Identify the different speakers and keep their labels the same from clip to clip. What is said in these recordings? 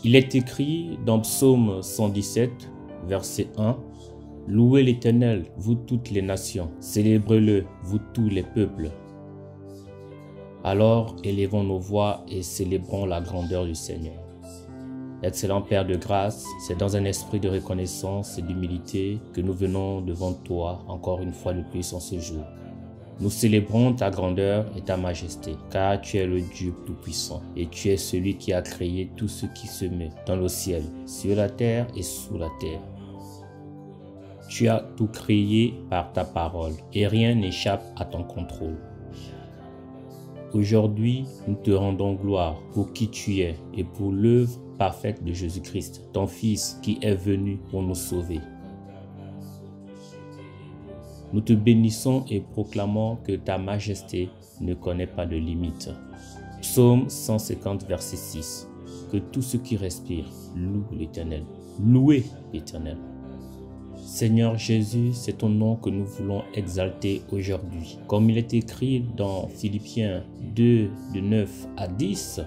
Speaker 1: Il est écrit dans Psaume 117, verset 1, « Louez l'Éternel, vous toutes les nations, célébrez-le, vous tous les peuples. » Alors élevons nos voix et célébrons la grandeur du Seigneur. Excellent Père de grâce, c'est dans un esprit de reconnaissance et d'humilité que nous venons devant toi encore une fois de plus en ce jour. Nous célébrons ta grandeur et ta majesté, car tu es le Dieu Tout-Puissant et tu es celui qui a créé tout ce qui se met dans le ciel, sur la terre et sous la terre. Tu as tout créé par ta parole et rien n'échappe à ton contrôle. Aujourd'hui, nous te rendons gloire pour qui tu es et pour l'œuvre parfaite de Jésus-Christ, ton Fils qui est venu pour nous sauver. Nous te bénissons et proclamons que ta majesté ne connaît pas de limite. Psaume 150, verset 6. Que tout ce qui respire loue l'Éternel. Louez l'Éternel. Seigneur Jésus, c'est ton nom que nous voulons exalter aujourd'hui. Comme il est écrit dans Philippiens 2, de 9 à 10,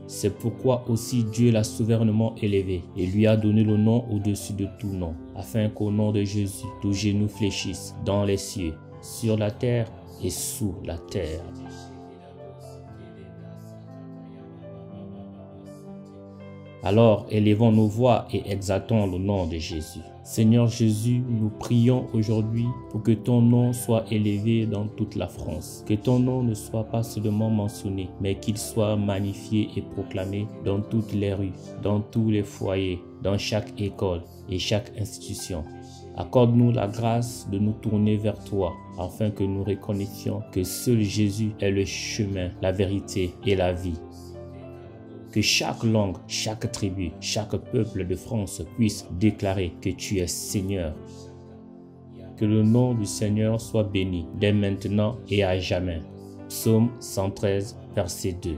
Speaker 1: c'est pourquoi aussi Dieu l'a souverainement élevé et lui a donné le nom au-dessus de tout nom, afin qu'au nom de Jésus, tout genou fléchisse dans les cieux, sur la terre et sous la terre. Alors, élevons nos voix et exaltons le nom de Jésus. Seigneur Jésus, nous prions aujourd'hui pour que ton nom soit élevé dans toute la France. Que ton nom ne soit pas seulement mentionné, mais qu'il soit magnifié et proclamé dans toutes les rues, dans tous les foyers, dans chaque école et chaque institution. Accorde-nous la grâce de nous tourner vers toi, afin que nous reconnaissions que seul Jésus est le chemin, la vérité et la vie. Que chaque langue, chaque tribu, chaque peuple de France puisse déclarer que tu es Seigneur. Que le nom du Seigneur soit béni dès maintenant et à jamais. Psaume 113, verset 2.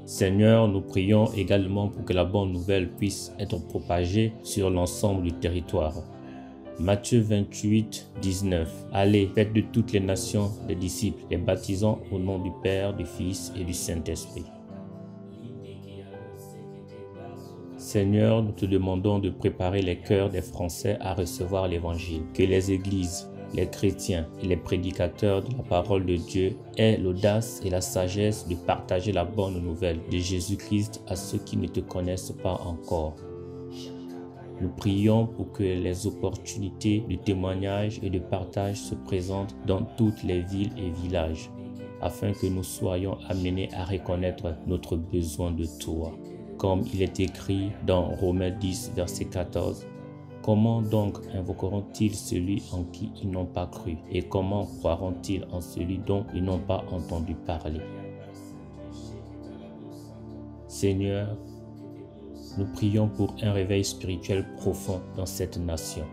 Speaker 1: Seigneur, nous prions également pour que la bonne nouvelle puisse être propagée sur l'ensemble du territoire. Matthieu 28, 19. Allez, faites de toutes les nations des disciples, les baptisant au nom du Père, du Fils et du Saint-Esprit. Seigneur, nous te demandons de préparer les cœurs des Français à recevoir l'Évangile. Que les églises, les chrétiens et les prédicateurs de la parole de Dieu aient l'audace et la sagesse de partager la bonne nouvelle de Jésus-Christ à ceux qui ne te connaissent pas encore. Nous prions pour que les opportunités de témoignage et de partage se présentent dans toutes les villes et villages, afin que nous soyons amenés à reconnaître notre besoin de toi. Comme il est écrit dans Romains 10, verset 14, « Comment donc invoqueront-ils celui en qui ils n'ont pas cru, et comment croiront-ils en celui dont ils n'ont pas entendu parler ?» Seigneur, nous prions pour un réveil spirituel profond dans cette nation.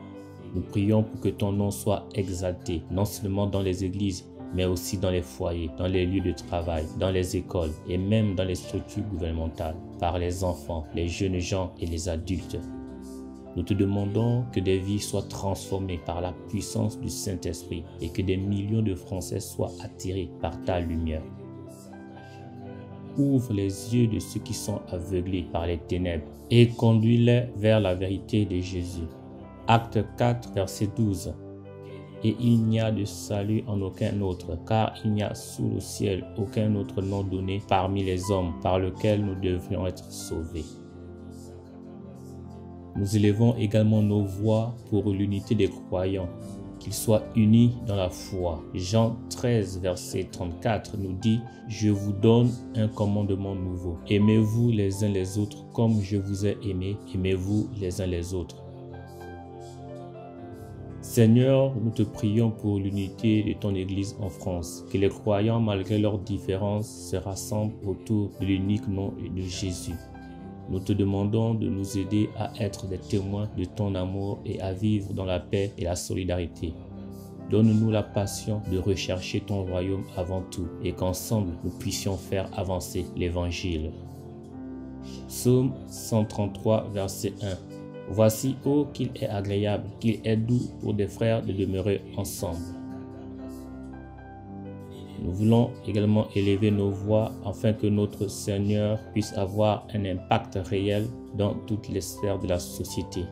Speaker 1: Nous prions pour que ton nom soit exalté, non seulement dans les églises, mais aussi dans les foyers, dans les lieux de travail, dans les écoles et même dans les structures gouvernementales, par les enfants, les jeunes gens et les adultes. Nous te demandons que des vies soient transformées par la puissance du Saint-Esprit et que des millions de Français soient attirés par ta lumière. Ouvre les yeux de ceux qui sont aveuglés par les ténèbres et conduis-les vers la vérité de Jésus. Acte 4, verset 12. Et il n'y a de salut en aucun autre, car il n'y a sous le ciel aucun autre nom donné parmi les hommes par lequel nous devrions être sauvés. Nous élevons également nos voix pour l'unité des croyants, qu'ils soient unis dans la foi. Jean 13, verset 34 nous dit « Je vous donne un commandement nouveau. Aimez-vous les uns les autres comme je vous ai aimés. Aimez-vous les uns les autres. » Seigneur, nous te prions pour l'unité de ton Église en France. Que les croyants, malgré leurs différences, se rassemblent autour de l'unique nom de Jésus. Nous te demandons de nous aider à être des témoins de ton amour et à vivre dans la paix et la solidarité. Donne-nous la passion de rechercher ton royaume avant tout et qu'ensemble nous puissions faire avancer l'Évangile. Psaume 133, verset 1. Voici, ô qu'il est agréable, qu'il est doux pour des frères de demeurer ensemble. Nous voulons également élever nos voix afin que notre Seigneur puisse avoir un impact réel dans toutes les sphères de la société.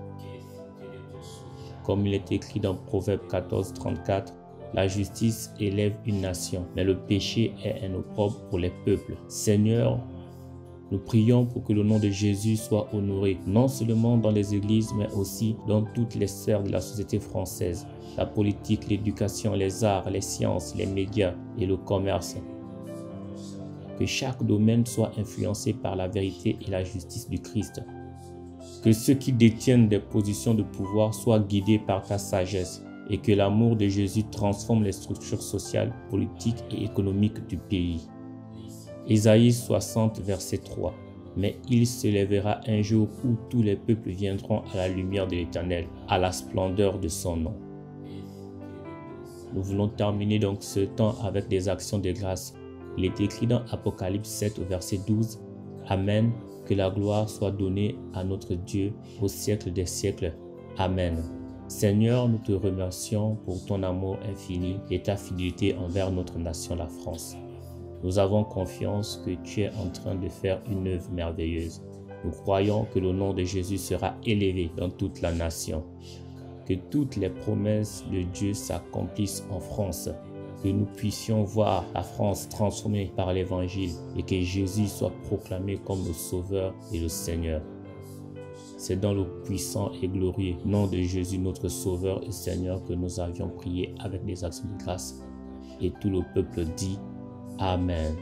Speaker 1: Comme il est écrit dans Proverbe 14, 34, la justice élève une nation, mais le péché est un opprobre pour les peuples. Seigneur, nous prions pour que le nom de Jésus soit honoré, non seulement dans les églises, mais aussi dans toutes les sphères de la société française. La politique, l'éducation, les arts, les sciences, les médias et le commerce. Que chaque domaine soit influencé par la vérité et la justice du Christ. Que ceux qui détiennent des positions de pouvoir soient guidés par ta sagesse et que l'amour de Jésus transforme les structures sociales, politiques et économiques du pays. Ésaïe 60, verset 3. Mais il se lèvera un jour où tous les peuples viendront à la lumière de l'Éternel, à la splendeur de son nom. Nous voulons terminer donc ce temps avec des actions de grâce. Il est écrit dans Apocalypse 7 au verset 12. Amen. Que la gloire soit donnée à notre Dieu au siècle des siècles. Amen. Seigneur, nous te remercions pour ton amour infini et ta fidélité envers notre nation, la France. Nous avons confiance que tu es en train de faire une œuvre merveilleuse. Nous croyons que le nom de Jésus sera élevé dans toute la nation. Que toutes les promesses de Dieu s'accomplissent en France. Que nous puissions voir la France transformée par l'Évangile et que Jésus soit proclamé comme le Sauveur et le Seigneur. C'est dans le puissant et glorieux nom de Jésus, notre Sauveur et Seigneur, que nous avions prié avec des actions de grâce. Et tout le peuple dit Amen.